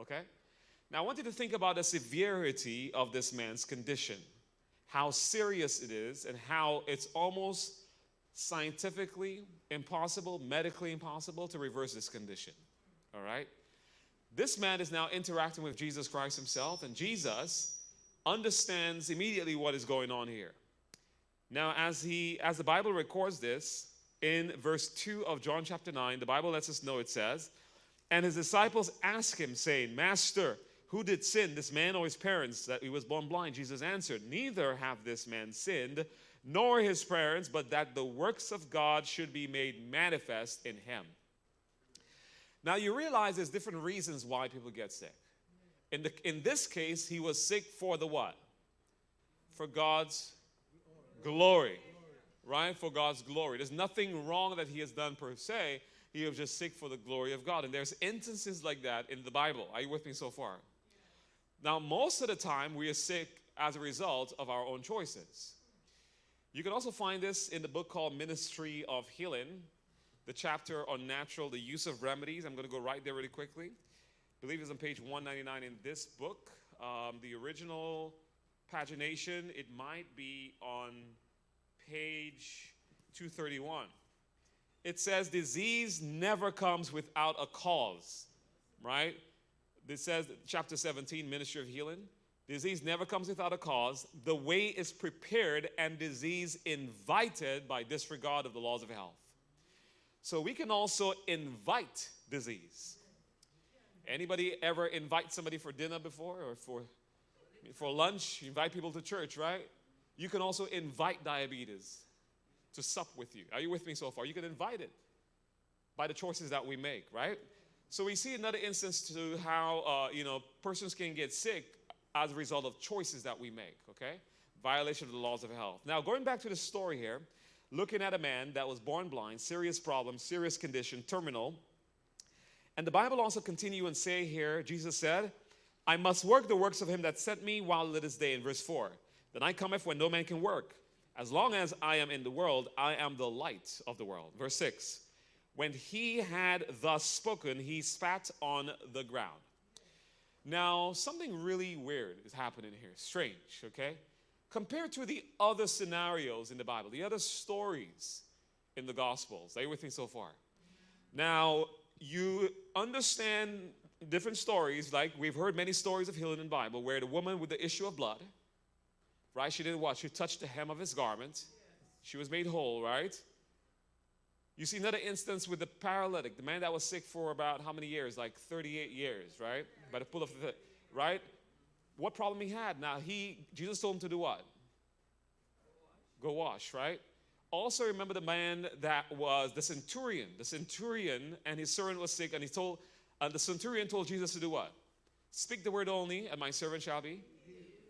Okay? Now, I want you to think about the severity of this man's condition, how serious it is, and how it's almost scientifically impossible, medically impossible to reverse this condition. All right? This man is now interacting with Jesus Christ himself, and Jesus understands immediately what is going on here. Now, as the Bible records this in verse 2 of John chapter 9, the Bible lets us know, it says, and his disciples asked him, saying, Master, who did sin, this man or his parents, that he was born blind? Jesus answered, neither have this man sinned, nor his parents, but that the works of God should be made manifest in him. Now you realize there's different reasons why people get sick. In this case, he was sick for the what? For God's glory. Right? For God's glory. There's nothing wrong that he has done per se. He was just sick for the glory of God. And there's instances like that in the Bible. Are you with me so far? Now, most of the time, we are sick as a result of our own choices. You can also find this in the book called Ministry of Healing, the chapter on the use of remedies. I'm going to go right there really quickly. I believe it's on page 199 in this book. The original pagination, it might be on page 231. It says, disease never comes without a cause, right? It says, chapter 17, Ministry of Healing, disease never comes without a cause. The way is prepared and disease invited by disregard of the laws of health. So we can also invite disease. Anybody ever invite somebody for dinner before, or for lunch? You invite people to church, right? You can also invite diabetes to sup with you. Are you with me so far? You can invite it by the choices that we make, right? So we see another instance to how, persons can get sick as a result of choices that we make, okay? Violation of the laws of health. Now, going back to the story here, looking at a man that was born blind, serious problem, serious condition, terminal. And the Bible also continue and say here, Jesus said, I must work the works of him that sent me while it is day, in verse 4. Then I cometh when no man can work. As long as I am in the world, I am the light of the world. Verse 6. When he had thus spoken, he spat on the ground. Now, something really weird is happening here. Strange, okay? Compared to the other scenarios in the Bible, the other stories in the Gospels. Are you with me so far? Now, you understand different stories, like we've heard many stories of healing in the Bible, where the woman with the issue of blood, right? She did what? She touched the hem of his garment. She was made whole, right? You see another instance with the paralytic, the man that was sick for about how many years? Like 38 years, right? By the pull of the, right? What problem he had? Now, Jesus told him to do what? Go wash, right? Also remember the man that was the centurion. The centurion and his servant was sick, and the centurion told Jesus to do what? Speak the word only, and my servant shall be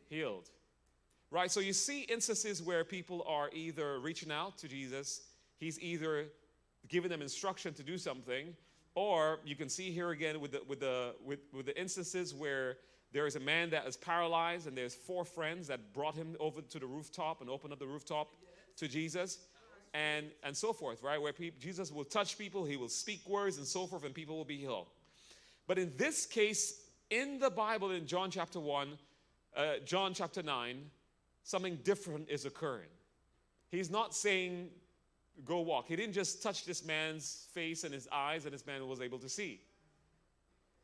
healed. Right? So you see instances where people are either reaching out to Jesus, he's either giving them instruction to do something, or you can see here again with the instances where there is a man that is paralyzed, and there's 4 friends that brought him over to the rooftop and opened up the rooftop to Jesus, and so forth, right? Where Jesus will touch people, he will speak words and so forth, and people will be healed. But in this case, in the Bible, in John chapter 9, something different is occurring. He's not saying, go walk. He didn't just touch this man's face and his eyes, and this man was able to see.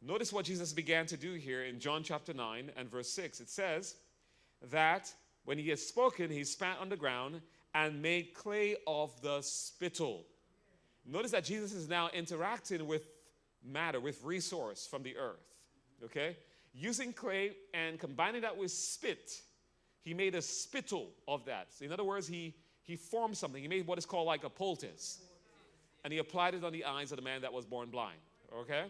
Notice what Jesus began to do here in John chapter 9 and verse 6. It says that when he had spoken, he spat on the ground and made clay of the spittle. Notice that Jesus is now interacting with matter, with resource from the earth, okay? Using clay and combining that with spit, he made a spittle of that. So in other words, he formed something. He made what is called like a poultice. And he applied it on the eyes of the man that was born blind, okay?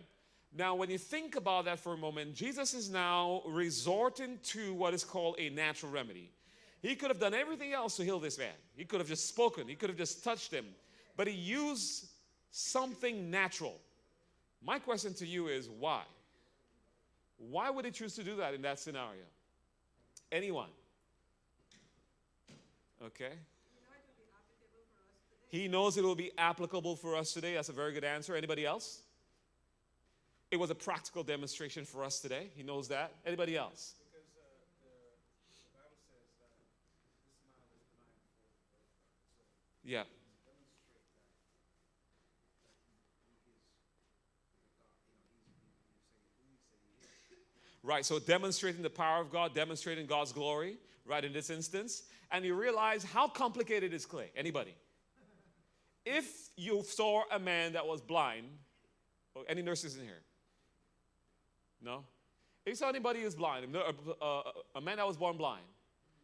Now, when you think about that for a moment, Jesus is now resorting to what is called a natural remedy. He could have done everything else to heal this man. He could have just spoken. He could have just touched him. But he used something natural. My question to you is why? Why would he choose to do that in that scenario? Anyone? Okay. He knows it will be applicable for us today. That's a very good answer. Anybody else? It was a practical demonstration for us today. He knows that. Anybody else? Because the Bible says that this man was blind before the birth. So Yeah. demonstrate that he is the God. You say who he is. Right. So demonstrating the power of God, demonstrating God's glory, right, in this instance. And you realize how complicated is clay? Anybody? If you saw a man that was blind, or any nurses in here? No? If you saw anybody who's blind, a man that was born blind,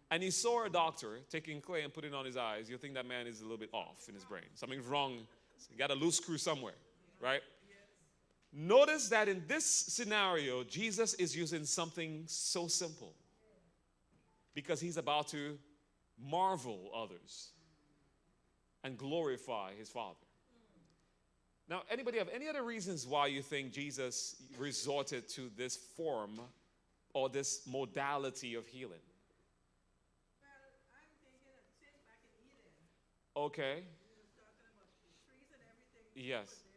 and he saw a doctor taking clay and putting it on his eyes, you think that man is a little bit off in his brain. Something's wrong. He got a loose screw somewhere, right? Notice that in this scenario, Jesus is using something so simple because he's about to marvel others and glorify his Father. Now, anybody have any other reasons why you think Jesus resorted to this form or this modality of healing? Well, I'm thinking of sin back in Eden. Okay. He was talking about the trees and everything. Yes. But